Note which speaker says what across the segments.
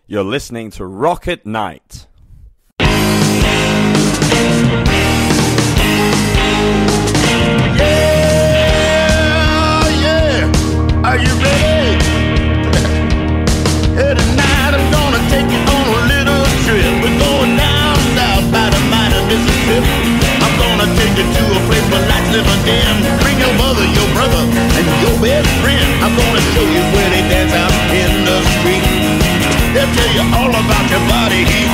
Speaker 1: You're listening to Rocket Night.
Speaker 2: Yeah, are you ready? Hey, tonight I'm gonna take you on a little trip. We're going down south by the mighty Mississippi. I'm gonna take you to a place where lights never dim. Bring your mother, your brother, and your best friend. I'm gonna show you where they dance out in the street. They'll tell you all about your body heat.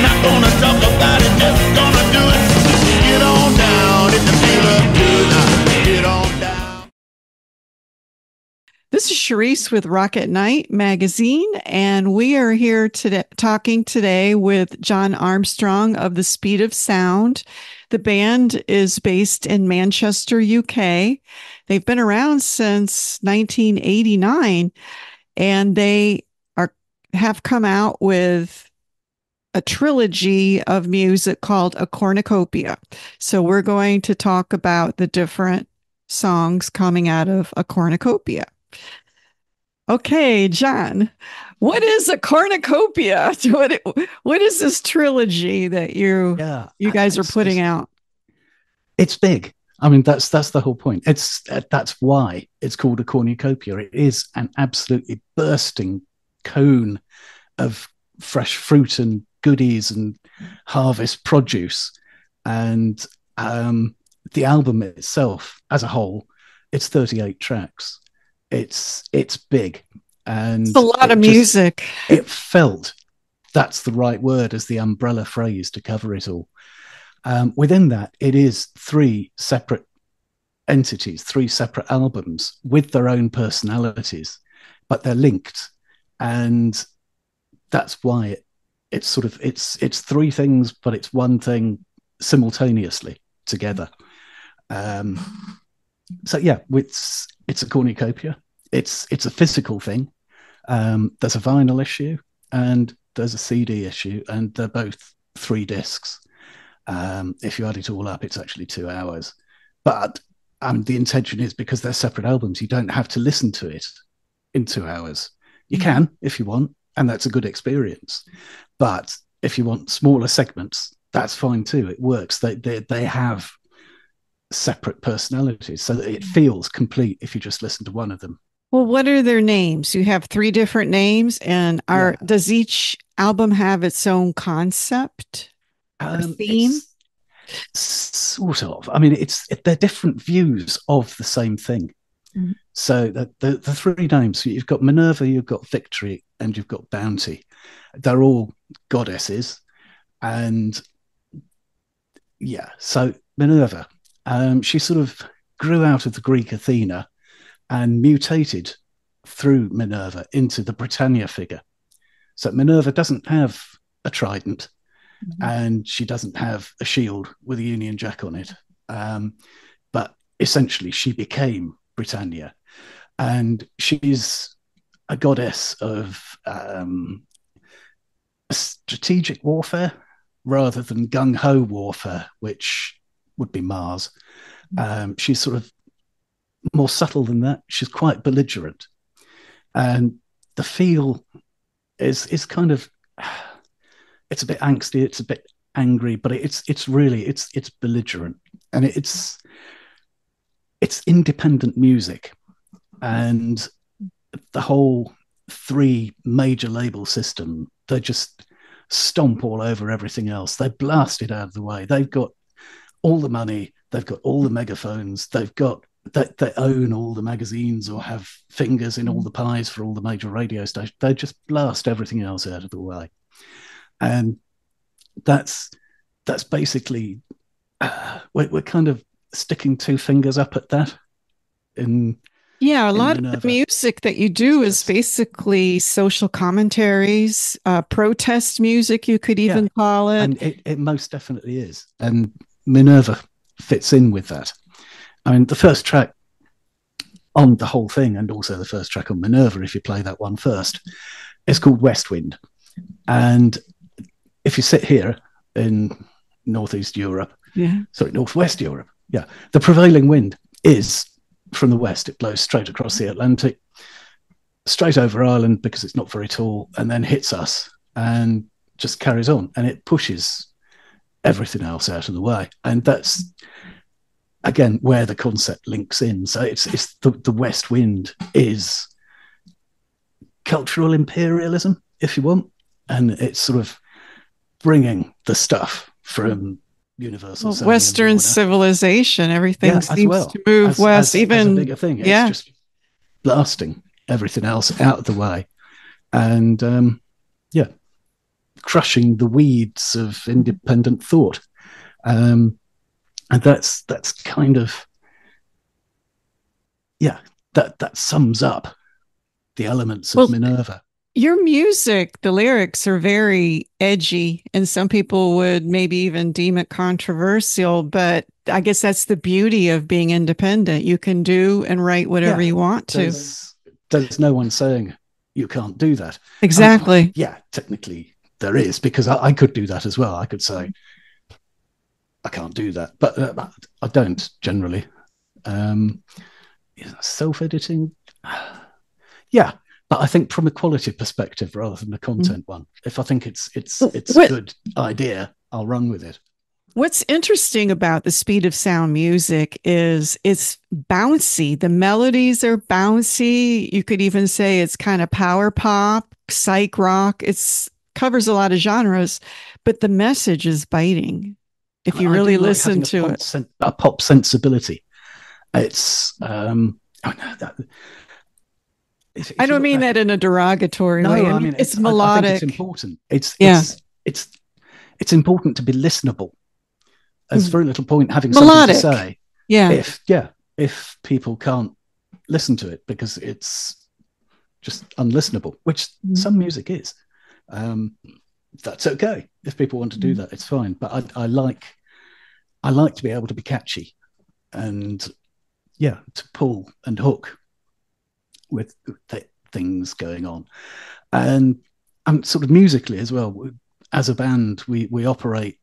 Speaker 2: Not gonna talk about it, just gonna do it. Get on down, if you feel up good, now get on down.
Speaker 3: This is Sharice with Rocket Night Magazine, and we are here today talking today with John Armstrong of The Speed of Sound. The band is based in Manchester, UK. They've been around since 1989, and they have come out with a trilogy of music called a cornucopia. So we're going to talk about the different songs coming out of a cornucopia. Okay, John, what is a cornucopia? What is this trilogy that you guys are putting out?
Speaker 4: It's big. I mean, that's the whole point. That's why it's called a cornucopia. It is an absolutely bursting cone of fresh fruit and goodies and harvest produce. And the album itself as a whole, it's 38 tracks. It's big, and
Speaker 3: it's a lot of music.
Speaker 4: It felt, that's the right word as the umbrella phrase to cover it all. Within that, it is three separate entities, three separate albums with their own personalities, but they're linked. And that's why it's three things, but it's one thing simultaneously together. So yeah, it's a cornucopia. It's a physical thing. There's a vinyl issue and there's a CD issue, and they're both 3 discs. If you add it all up, it's actually 2 hours. But the intention is, because they're separate albums, you don't have to listen to it in 2 hours. You can if you want, and that's a good experience. But if you want smaller segments, that's fine too. It works. They have separate personalities, so that it feels complete if you just listen to one of them.
Speaker 3: Well, what are their names? You have 3 different names, and does each album have its own concept or theme?
Speaker 4: Sort of. I mean, they're different views of the same thing. Mm-hmm. So the 3 names, you've got Minerva, you've got Victory, and you've got Bounty. They're all goddesses. And yeah, so Minerva, she sort of grew out of the Greek Athena and mutated through Minerva into the Britannia figure. So Minerva doesn't have a trident, and she doesn't have a shield with a Union Jack on it. But essentially she became Britannia, and she's a goddess of strategic warfare rather than gung-ho warfare, which would be Mars. She's sort of more subtle than that. She's quite belligerent, and the feel is kind of, it's a bit angsty, it's a bit angry, but it's really belligerent, and it's independent music. And the whole 3 major label system, they just stomp all over everything else. They blast it out of the way. They've got all the money, they've got all the megaphones, they own all the magazines or have fingers in all the pies for all the major radio stations. They just blast everything else out of the way. And that's basically, we're kind of sticking 2 fingers up at that.
Speaker 3: A lot of the music that you do is basically social commentaries, protest music, you could even call it.
Speaker 4: And it most definitely is. And Minerva fits in with that. I mean, the first track on the whole thing, and also the first track on Minerva, if you play that one first, is called West Wind. And if you sit here in Northwest Europe, the prevailing wind is from the west. It blows straight across the Atlantic. straight over Ireland because it's not very tall, and then hits us and just carries on, and it pushes everything else out of the way. And that's again where the concept links in. So it's the West Wind is cultural imperialism, if you want, and it's sort of bringing the stuff from universal
Speaker 3: Western civilization. Everything seems to move west. Even
Speaker 4: as a bigger thing, it's just blasting everything else out of the way, and crushing the weeds of independent thought. And that's kind of that sums up the elements of Minerva.
Speaker 3: Your music, the lyrics are very edgy, and some people would maybe even deem it controversial, but I guess that's the beauty of being independent. You can do and write whatever you want to.
Speaker 4: There's no one saying you can't do that.
Speaker 3: Exactly.
Speaker 4: Technically there is, because I could do that as well. I could say I can't do that, but I don't generally. Self-editing, but I think from a quality perspective rather than a content one. If I think it's a good idea, I'll run with it.
Speaker 3: What's interesting about the Speed of Sound music is it's bouncy. The melodies are bouncy. You could even say it's kind of power pop, psych rock. It's covers a lot of genres, but the message is biting. If you really listen to it,
Speaker 4: a pop sensibility. It's
Speaker 3: I don't mean that in a derogatory way. I mean it's melodic.
Speaker 4: I think it's important. It's important to be listenable. There's very little point having melodic. Something to say. If people can't listen to it because it's just unlistenable, which some music is. That's okay. If people want to do that, it's fine. But I like to be able to be catchy and to pull and hook with things going on. And sort of musically as well, as a band, we operate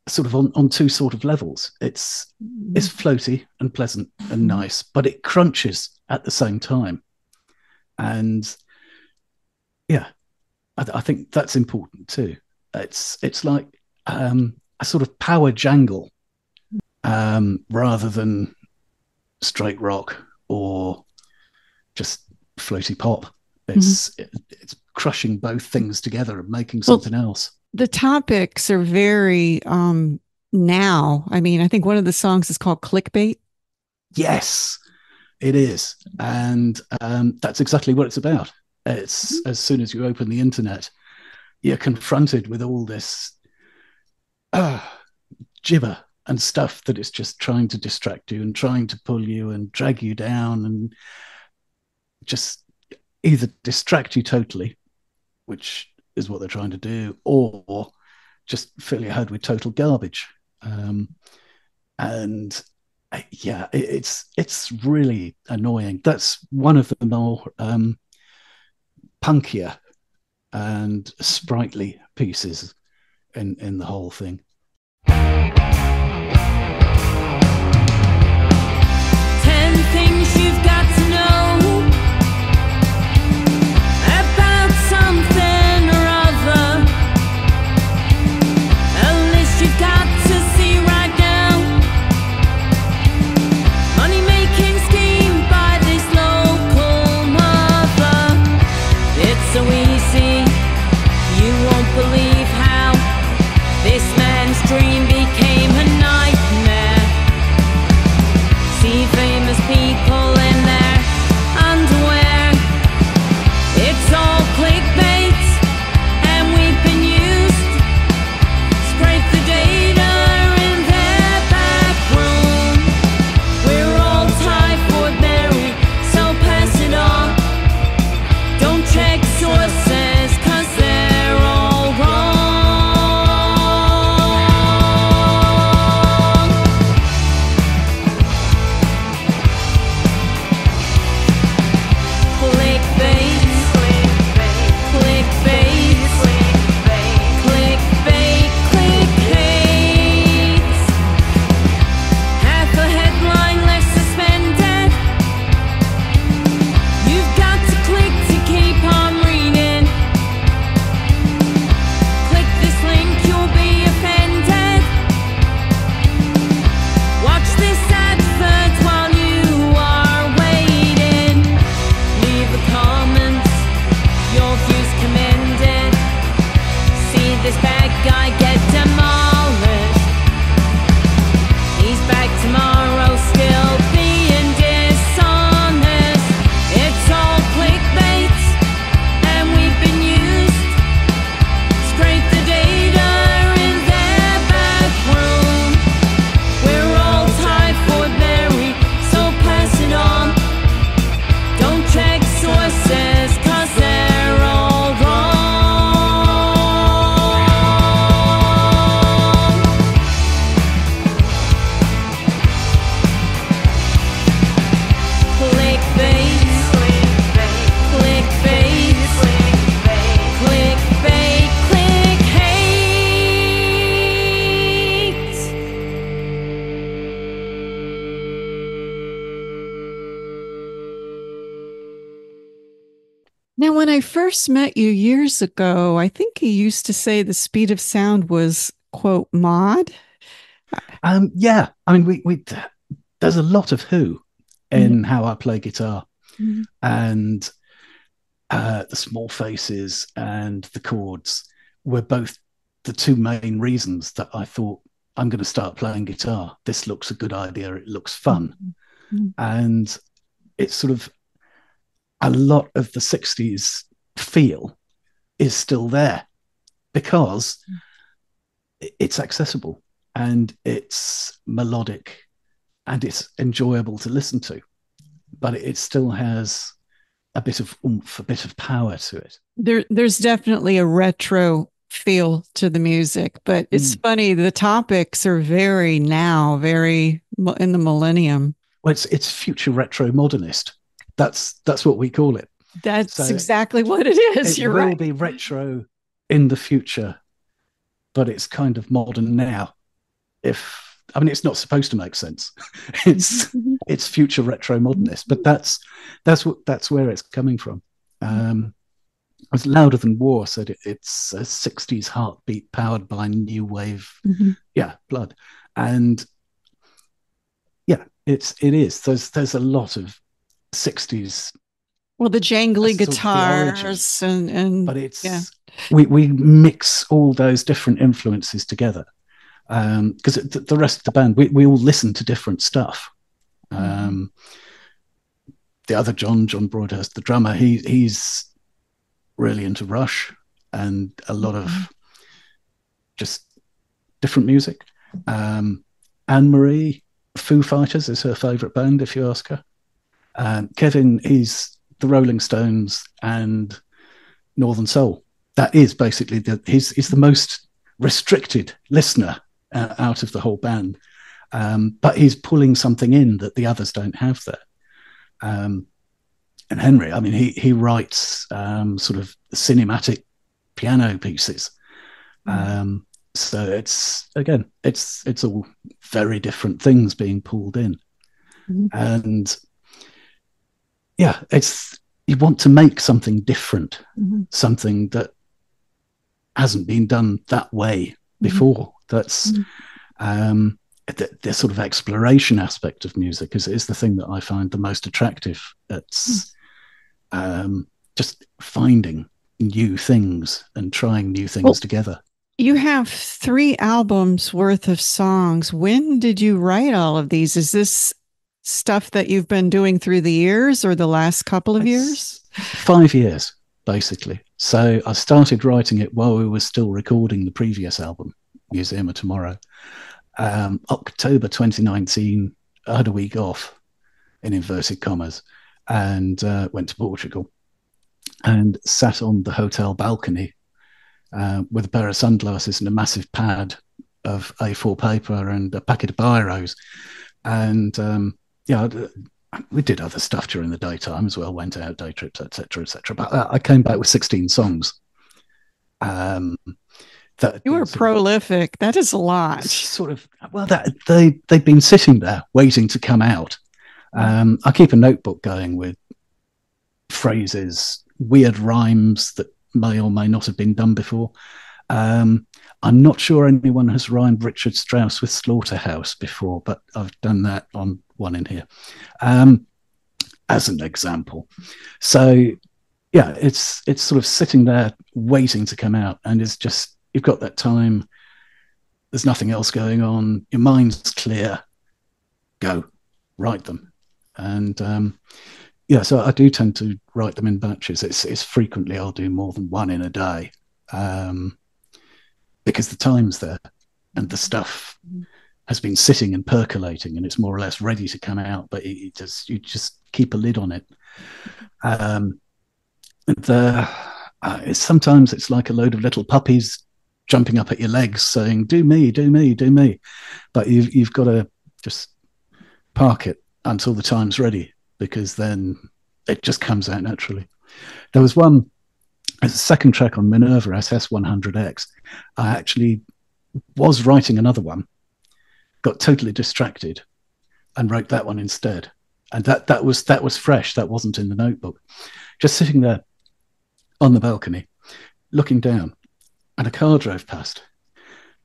Speaker 4: sort of on two sort of levels. It's floaty and pleasant and nice, but it crunches at the same time. And I think that's important too. It's like a sort of power jangle rather than straight rock or just floaty pop. It's crushing both things together and making something else.
Speaker 3: The topics are very now. I mean, I think one of the songs is called Clickbait.
Speaker 4: Yes, it is. And that's exactly what it's about. It's as soon as you open the internet, you're confronted with all this gibber and stuff that is just trying to distract you and trying to pull you and drag you down and just either distract you totally, which is what they're trying to do, or just fill your head with total garbage. It's really annoying. That's one of the more punkier and sprightly pieces in the whole thing.
Speaker 5: 10 things you've got to know about something or other. A list you've got to see right now. Money-making scheme by this local mother. It's so easy, you won't believe how this man's dream became a nightmare. See famous people in their underwear. It's all clickbait, and we've been used. Scrape the data in their back room. We're all typhoid Mary, so pass it on. Don't check sources, 'cause they're all wrong. guy get demolished. He's back tomorrow, still being dishonest. It's all clickbait, and we've been used. Scrape the data in their back room. We're all typhoid Mary, so pass it on. Don't check sources, 'cause they're all wrong. Clickbait, clickbait, clickbait, click hate.
Speaker 3: Now, when I first met you years ago, I think you used to say the speed of sound was, quote, mod.
Speaker 4: Yeah, I mean, we there's a lot of Who in how I play guitar,
Speaker 3: Mhm.
Speaker 4: and the small faces and the chords were both the two main reasons that I thought I'm going to start playing guitar. This looks a good idea. It looks fun,
Speaker 3: Mhm.
Speaker 4: and it's sort of a lot of the 60s feel is still there because it's accessible and it's melodic and it's enjoyable to listen to, but it still has a bit of oomph, a bit of power to it.
Speaker 3: There's definitely a retro feel to the music, but it's funny. The topics are very in the millennium.
Speaker 4: Well, it's future retro modernist. That's what we call it.
Speaker 3: That's
Speaker 4: So
Speaker 3: exactly what it is.
Speaker 4: It
Speaker 3: You're
Speaker 4: will
Speaker 3: right.
Speaker 4: be retro in the future, but it's kind of modern now. It's not supposed to make sense. It's future retro modernist, but that's where it's coming from. As Louder Than War said, it's a 60s heartbeat powered by new wave, blood, and it is. There's a lot of 60s.
Speaker 3: Well, the jangly
Speaker 4: That's sort of the origin.
Speaker 3: guitars and
Speaker 4: But it's we mix all those different influences together, because the rest of the band, we all listen to different stuff. The other John Broadhurst, the drummer, he's really into Rush and a lot of just different music. Anne-Marie, Foo Fighters is her favorite band, if you ask her. Kevin, he's the Rolling Stones and Northern Soul. That is basically he's the most restricted listener out of the whole band, but he's pulling something in that the others don't have there. And Henry, I mean, he writes sort of cinematic piano pieces. So it's all very different things being pulled in, and you want to make something different, something that hasn't been done that way before. That's the sort of exploration aspect of music is the thing that I find the most attractive. It's just finding new things and trying new things together.
Speaker 3: You have 3 albums worth of songs. When did you write all of these? Is this stuff that you've been doing through the years or the last couple of years?
Speaker 4: 5 years, basically. So I started writing it while we were still recording the previous album, Museum of Tomorrow. October 2019, I had a week off, in inverted commas, and went to Portugal and sat on the hotel balcony with a pair of sunglasses and a massive pad of A4 paper and a packet of biros. And we did other stuff during the daytime as well, went out, day trips, etc., etc. But I came back with 16 songs.
Speaker 3: You were prolific. That is a lot.
Speaker 4: They've been sitting there waiting to come out. I keep a notebook going with phrases, weird rhymes that may or may not have been done before. I'm not sure anyone has rhymed Richard Strauss with Slaughterhouse before, but I've done that on one in here as an example. So yeah, it's sort of sitting there waiting to come out, and it's just you've got that time. There's nothing else going on. Your mind's clear. Go, write them. And so I do tend to write them in batches. It's frequently I'll do more than one in a day, because the time's there and the stuff has been sitting and percolating, and it's more or less ready to come out. But you just keep a lid on it. Sometimes it's like a load of little puppies jumping up at your legs saying, do me, do me, do me. But you've got to just park it until the time's ready, because then it just comes out naturally. There was a second track on Minerva SS100X. I actually was writing another one, got totally distracted, and wrote that one instead. And that was fresh. That wasn't in the notebook. Just sitting there on the balcony, looking down, and a car drove past.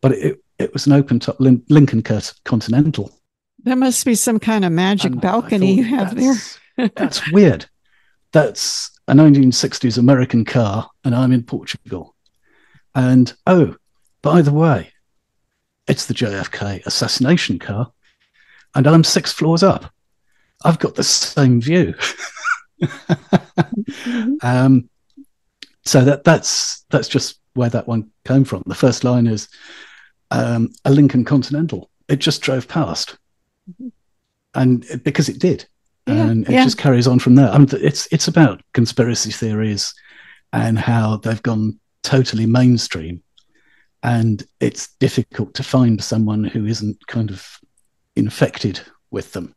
Speaker 4: But it was an open-top Lincoln Continental.
Speaker 3: That must be some kind of magic balcony you have there.
Speaker 4: That's weird. That's a 1960s American car, and I'm in Portugal. And, oh, by the way, it's the JFK assassination car, and I'm 6 floors up. I've got the same view. So that's just where that one came from. The first line is a Lincoln Continental. It just drove past, and because it did, and it just carries on from there. I mean, it's about conspiracy theories and how they've gone totally mainstream, and it's difficult to find someone who isn't kind of infected with them.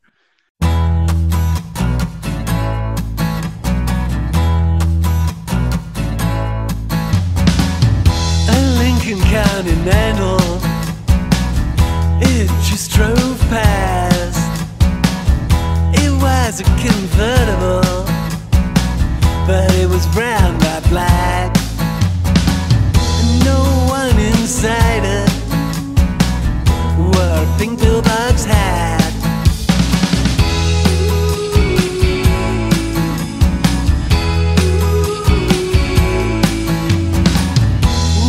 Speaker 6: Continental, it just drove past. It was a convertible, but it was brown, not black. No one inside it wore a pink pillbox hat.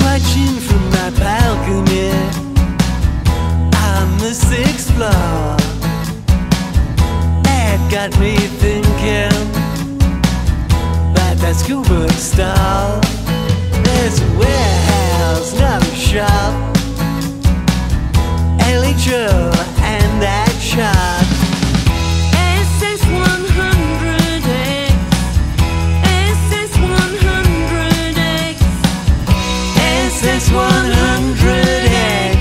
Speaker 6: Watching from my balcony on the 6th floor, that got me thinking about that school bookstore. There's a warehouse, not a shop, LHO and that shop. SS100X,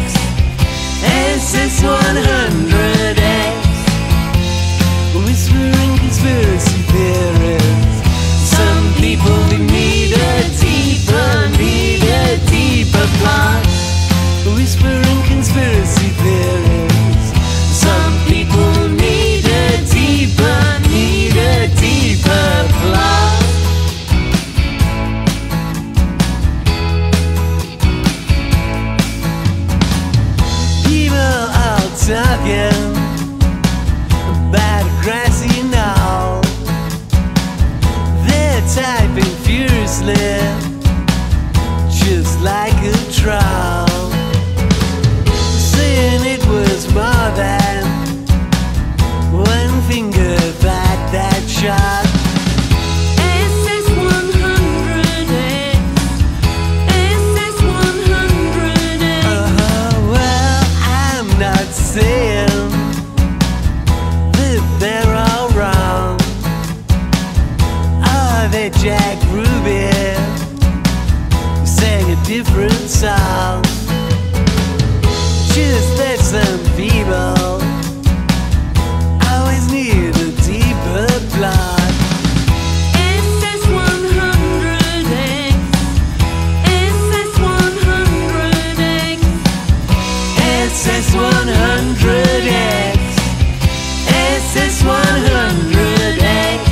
Speaker 6: SS100X, whispering conspiracy theories. Some people need a deeper plot. Whispering conspiracy theories. Some people need a deeper plot. Talking about a grassy knoll, they're typing furiously, just like a troll, saying it was more than one finger that shot. Saying that they're all wrong. Oh, they Jack Ruby sang a different song. Just that some people always need a deeper plot. SS100X, SS100X,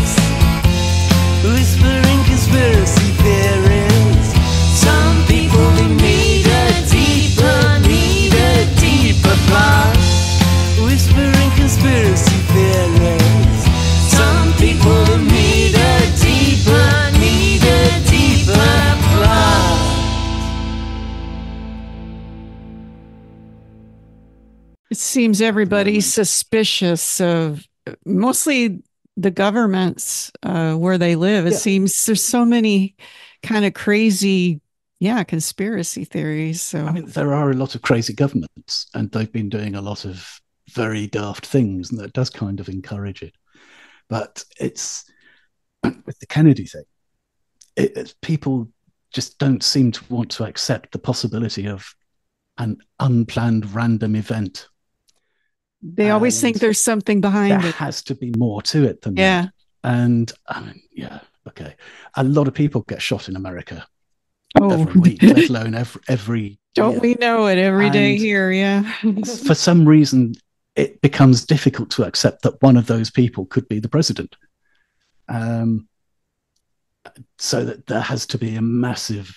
Speaker 6: whispering conspiracy theories. Some people need a deeper plot.
Speaker 3: It seems everybody's suspicious of mostly the governments where they live. It seems there's so many kind of crazy, conspiracy theories. So
Speaker 4: I mean, there are a lot of crazy governments, and they've been doing a lot of very daft things, and that does kind of encourage it. But it's with the Kennedy thing, people just don't seem to want to accept the possibility of an unplanned random event.
Speaker 3: They always think there's something behind it.
Speaker 4: There has to be more to it than that. And I mean, okay. A lot of people get shot in America every week, let alone every
Speaker 3: Don't
Speaker 4: year.
Speaker 3: we know it every day here? Yeah.
Speaker 4: For some reason, it becomes difficult to accept that one of those people could be the president. So that there has to be a massive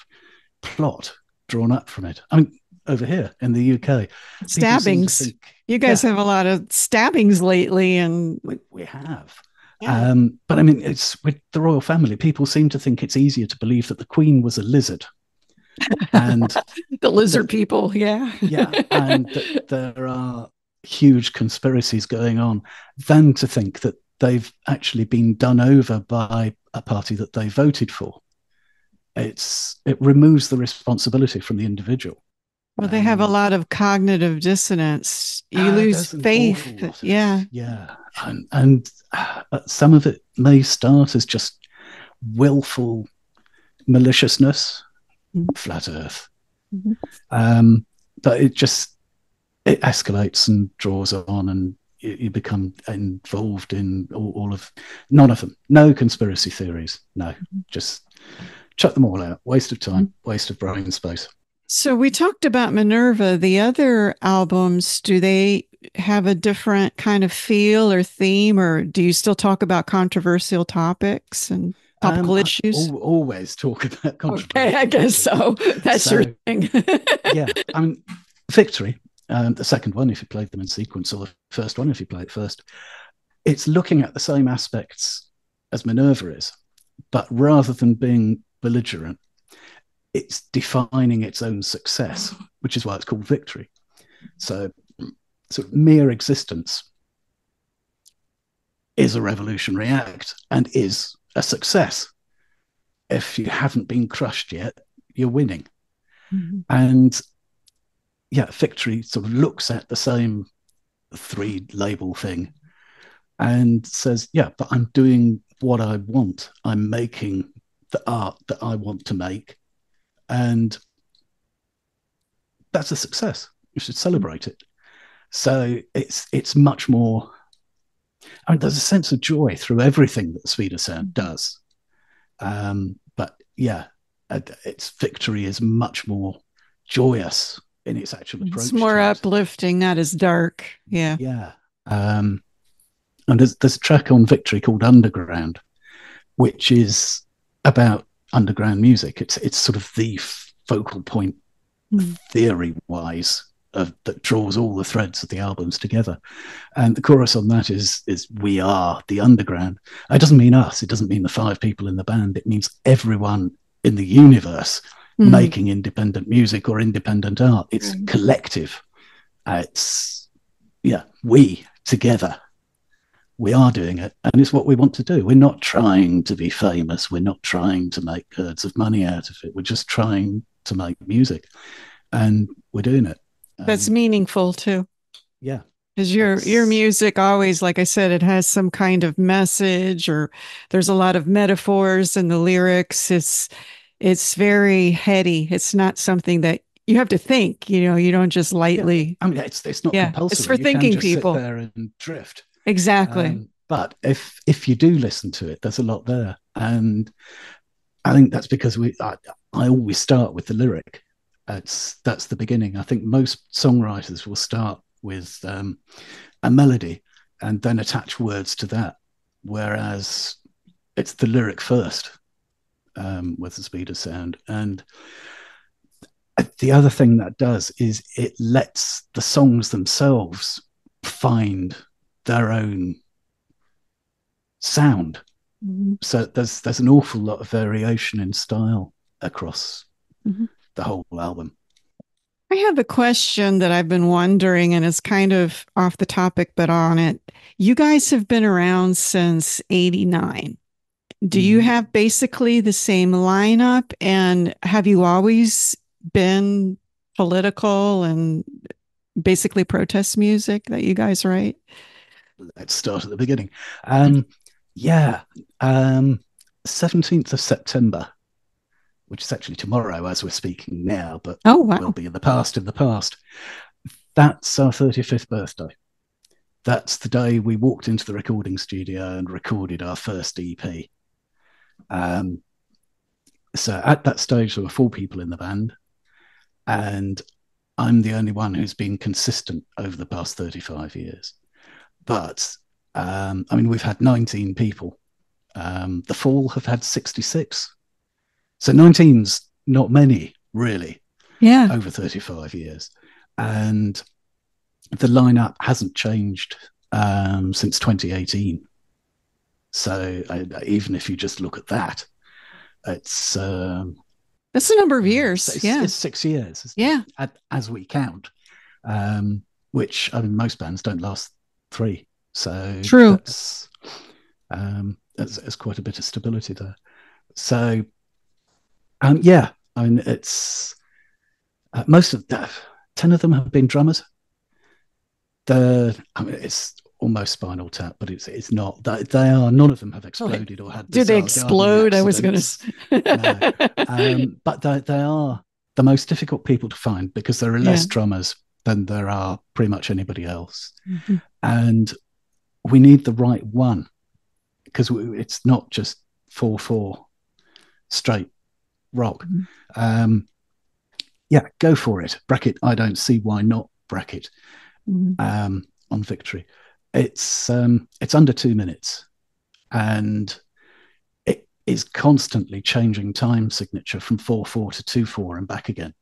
Speaker 4: plot drawn up from it. I mean, over here in the UK,
Speaker 3: stabbings. You guys have a lot of stabbings lately, and
Speaker 4: we have. Yeah. But I mean, it's with the royal family. People seem to think it's easier to believe that the Queen was a lizard, and
Speaker 3: the lizard people,
Speaker 4: and that there are huge conspiracies going on, than to think that they've actually been done over by a party that they voted for. It removes the responsibility from the individual.
Speaker 3: Well, they have a lot of cognitive dissonance. You lose faith. Yeah.
Speaker 4: And some of it may start as just willful maliciousness, flat Earth. But it escalates and draws on, and you become involved in all of, none of them. No conspiracy theories. No, just chuck them all out. Waste of time, waste of brain space.
Speaker 3: So we talked about Minerva. The other albums, do they have a different kind of feel or theme, or do you still talk about controversial topics and topical issues?
Speaker 4: Always talk about controversy.
Speaker 3: Okay, I guess so. That's your thing.
Speaker 4: Yeah, I mean, Victory, the second one, if you played them in sequence, or the first one, if you play it first, it's looking at the same aspects as Minerva is, but rather than being belligerent, it's defining its own success, which is why it's called Victory. So sort of mere existence is a revolutionary act and is a success. If you haven't been crushed yet, you're winning. And Victory sort of looks at the same three label thing and says, but I'm doing what I want. I'm making the art that I want to make. And that's a success. You should celebrate it. So it's much more, I mean, there's a sense of joy through everything that the Speed of Sound does. But its Victory is much more joyous in its actual approach.
Speaker 3: It's more uplifting, not as dark. Yeah.
Speaker 4: Yeah. And there's a track on Victory called Underground, which is about underground music. It's sort of the focal point theory-wise that draws all the threads of the albums together. And the chorus on that is "We are the underground." It doesn't mean us. It doesn't mean the 5 people in the band. It means everyone in the universe making independent music or independent art. It's collective. It's we together. We are doing it, and it's what we want to do. We're not trying to be famous. We're not trying to make herds of money out of it. We're just trying to make music, and we're doing it.
Speaker 3: That's meaningful too.
Speaker 4: Yeah.
Speaker 3: Because your music always, like I said, it has some kind of message, or there's a lot of metaphors in the lyrics. It's very heady. It's not something that you have to think, you don't just lightly.
Speaker 4: I mean, it's not compulsory.
Speaker 3: It's for thinking people.
Speaker 4: Sit there and drift.
Speaker 3: Exactly.
Speaker 4: But if you do listen to it, there's a lot there. And I think that's because I always start with the lyric. That's the beginning. I think most songwriters will start with a melody and then attach words to that, whereas it's the lyric first with the Speed of Sound. And the other thing that does is it lets the songs themselves find their own sound. So there's an awful lot of variation in style across the whole album.
Speaker 3: I have a question that I've been wondering, and it's kind of off the topic, but on it. You guys have been around since 89. Do you have basically the same lineup? And have you always been political and basically protest music that you guys write?
Speaker 4: Let's start at the beginning. Yeah, 17th of September, which is actually tomorrow as we're speaking now, but
Speaker 3: Oh, wow.
Speaker 4: will be in the past. That's our 35th birthday. That's the day we walked into the recording studio and recorded our first EP. So at that stage, there were 4 people in the band, and I'm the only one who's been consistent over the past 35 years. But I mean, we've had 19 people. The Fall have had 66. So 19's not many, really, over 35 years. And the lineup hasn't changed since 2018. So even if you just look at that, it's
Speaker 3: that's a number of years.
Speaker 4: It's 6 years. As we count, which I mean, most bands don't last 3. So
Speaker 3: true.
Speaker 4: There's quite a bit of stability there. So yeah, I mean, it's most of 10 of them have been drummers. I mean, it's almost Spinal Tap, but it's not. They are, none of them have exploded or had.
Speaker 3: Did they explode? I was going to.
Speaker 4: No. But they are the most difficult people to find because there are less drummers than there are pretty much anybody else, and we need the right one because it's not just 4/4 straight rock. Yeah, go for it. Bracket. I don't see why not. Bracket. On Victory. It's under 2 minutes, and it is constantly changing time signature from 4/4 to 2/4 and back again.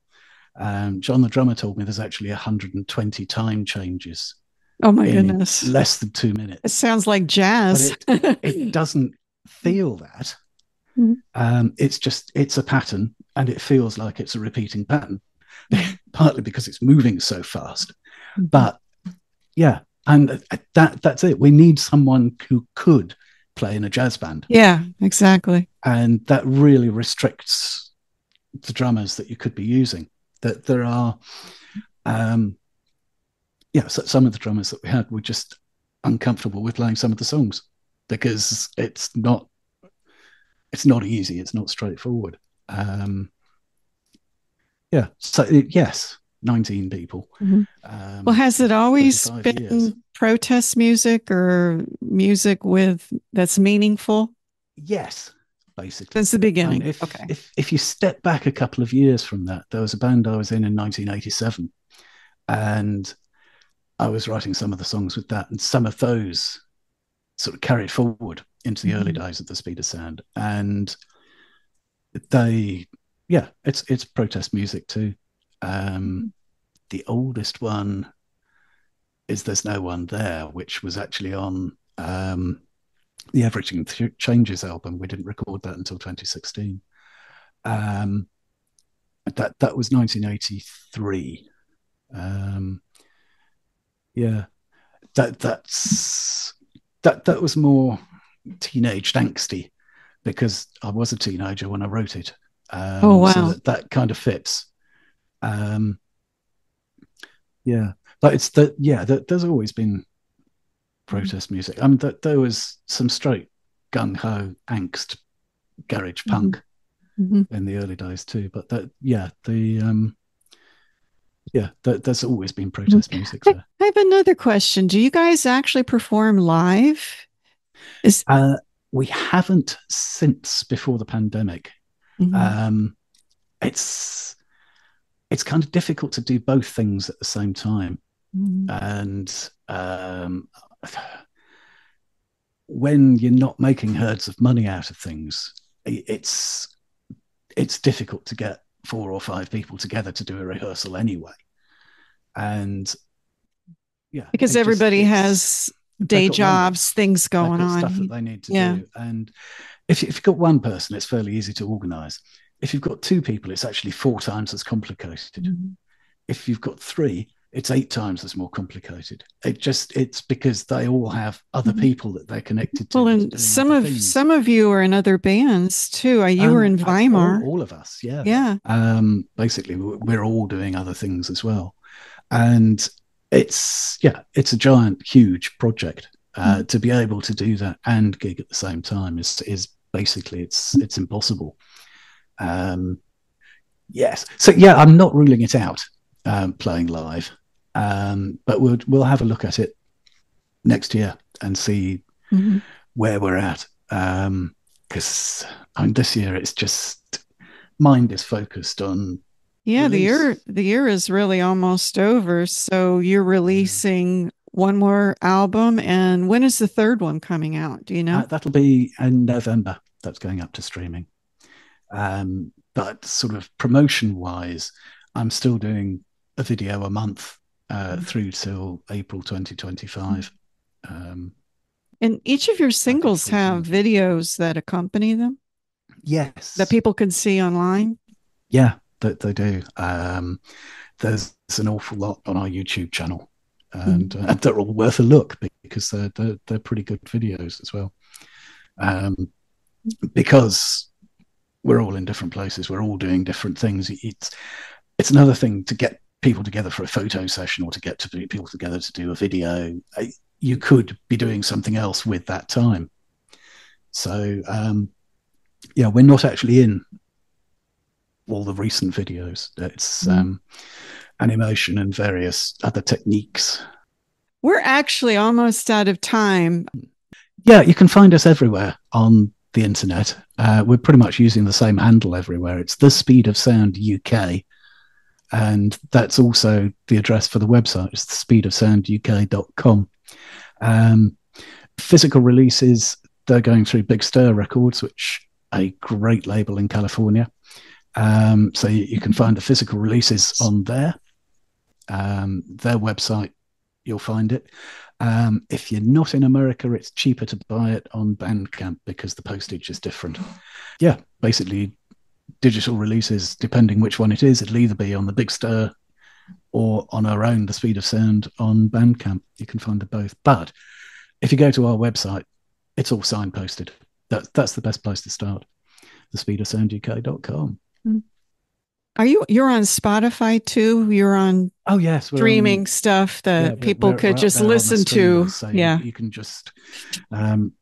Speaker 4: John, the drummer, told me there's actually 120 time changes.
Speaker 3: Oh my goodness!
Speaker 4: Less than 2 minutes.
Speaker 3: It sounds like jazz.
Speaker 4: But it doesn't feel that. It's a pattern, and it feels like it's a repeating pattern, partly because it's moving so fast. But yeah, and that's it. We need someone who could play in a jazz band.
Speaker 3: Yeah, exactly.
Speaker 4: And that really restricts the drummers that you could be using. That there are, so some of the drummers that we had were just uncomfortable with playing some of the songs because it's not easy. It's not straightforward. So yes. 19 people.
Speaker 3: Well, has it always been protest music or music that's meaningful?
Speaker 4: Yes, basically.
Speaker 3: Since the beginning.
Speaker 4: I mean, if you step back a couple of years from that, there was a band I was in 1987, and I was writing some of the songs with that, and some of those sort of carried forward into the early days of the Speed of Sound, and it's protest music too. The oldest one is There's No One There, which was actually on the Everything Changes album. We didn't record that until 2016. That was 1983. That was more teenage angsty because I was a teenager when I wrote it.
Speaker 3: Oh wow!
Speaker 4: So that kind of fits. But it's there's always been protest music. I mean, there was some straight gung ho angst garage punk in the early days too. But there's always been protest music there.
Speaker 3: I have another question. Do you guys actually perform live?
Speaker 4: We haven't since before the pandemic. It's kind of difficult to do both things at the same time. And when you're not making herds of money out of things, it's difficult to get 4 or 5 people together to do a rehearsal anyway. And
Speaker 3: because everybody has day jobs, things going on,
Speaker 4: stuff that they need to do. And if you've got one person, it's fairly easy to organize. If you've got 2 people, it's actually 4 times as complicated. if you've got 3, it's 8 times as more complicated. It's because they all have other people that they're connected to.
Speaker 3: Well, and some of you are in other bands too. You were in Weimar.
Speaker 4: All of us, yeah.
Speaker 3: Yeah.
Speaker 4: Basically, we're all doing other things as well, and it's a giant, huge project. To be able to do that and gig at the same time is basically it's impossible. Yes, so yeah, I'm not ruling it out, playing live, but we'll have a look at it next year and see where we're at. Because this year it's just mind is focused on.
Speaker 3: Yeah, the year is really almost over. So you're releasing one more album, and when is the third one coming out? Do you know?
Speaker 4: That'll be in November. That's going up to streaming. But sort of promotion-wise, I'm still doing a video a month through till April 2025.
Speaker 3: And each of your singles have videos that accompany them?
Speaker 4: Yes.
Speaker 3: That people can see online?
Speaker 4: Yeah, they do. There's an awful lot on our YouTube channel, and they're all worth a look because they're pretty good videos as well. Because we're all in different places, we're all doing different things. It's another thing to get people together for a photo session or to get people together to do a video. You could be doing something else with that time. So we're not actually in all the recent videos. It's animation and various other techniques.
Speaker 3: We're actually almost out of time.
Speaker 4: Yeah, you can find us everywhere on the internet. We're pretty much using the same handle everywhere. It's The Speed of Sound UK, and that's also the address for the website. It's thespeedofsounduk.com. Physical releases, they're going through Big Stir Records, which a great label in California. So you can find the physical releases on there. Their website, you'll find it. If you're not in America, it's cheaper to buy it on Bandcamp because the postage is different. Yeah, basically digital releases, depending which one it is, it'll either be on the Big Stir or on our own, The Speed of Sound, on Bandcamp. You can find them both. But if you go to our website, it's all signposted. That's the best place to start. thespeedofsounduk.com.
Speaker 3: You're on Spotify too? You're on streaming stuff that people could just listen to.
Speaker 4: So
Speaker 3: yeah.
Speaker 4: You can just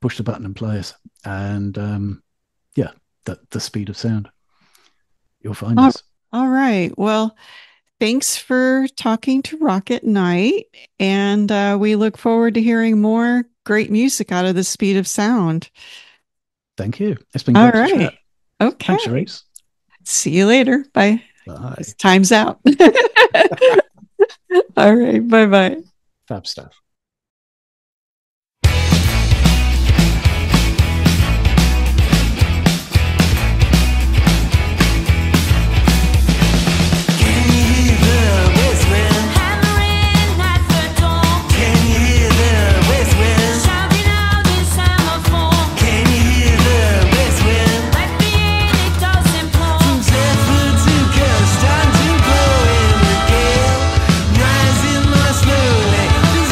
Speaker 4: push the button and play it. And the Speed of Sound. You'll find us.
Speaker 3: All right. Well, thanks for talking to Rocket Night. And we look forward to hearing more great music out of the Speed of Sound.
Speaker 4: Thank you. It's been great to chat.
Speaker 3: Okay.
Speaker 4: Thanks, Sharice.
Speaker 3: See you later. Bye.
Speaker 4: Bye.
Speaker 3: Time's out. All right. Bye-bye.
Speaker 4: Fab stuff.
Speaker 6: Rising more slowly, just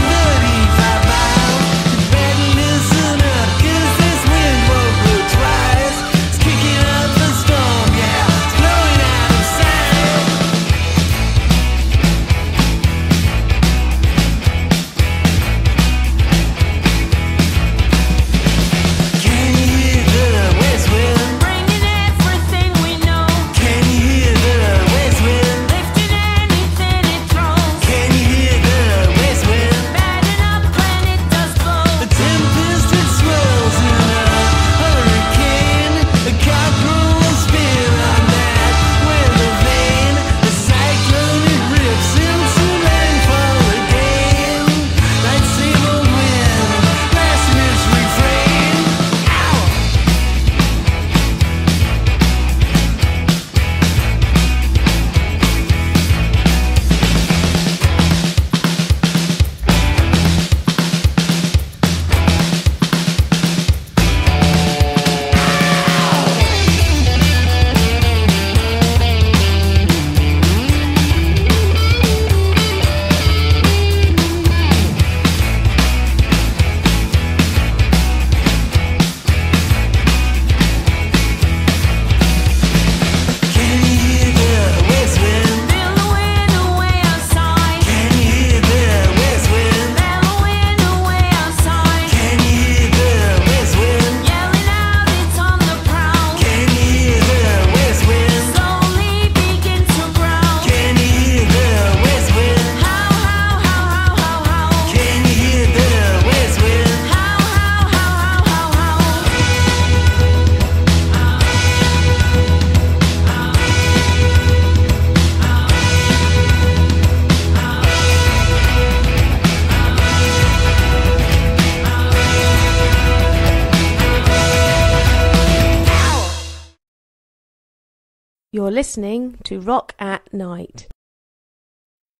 Speaker 7: You're listening to Rock at Night.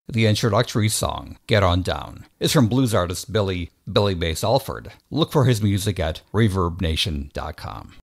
Speaker 8: The introductory song, Get On Down, is from blues artist Billy Bass Alford. Look for his music at ReverbNation.com.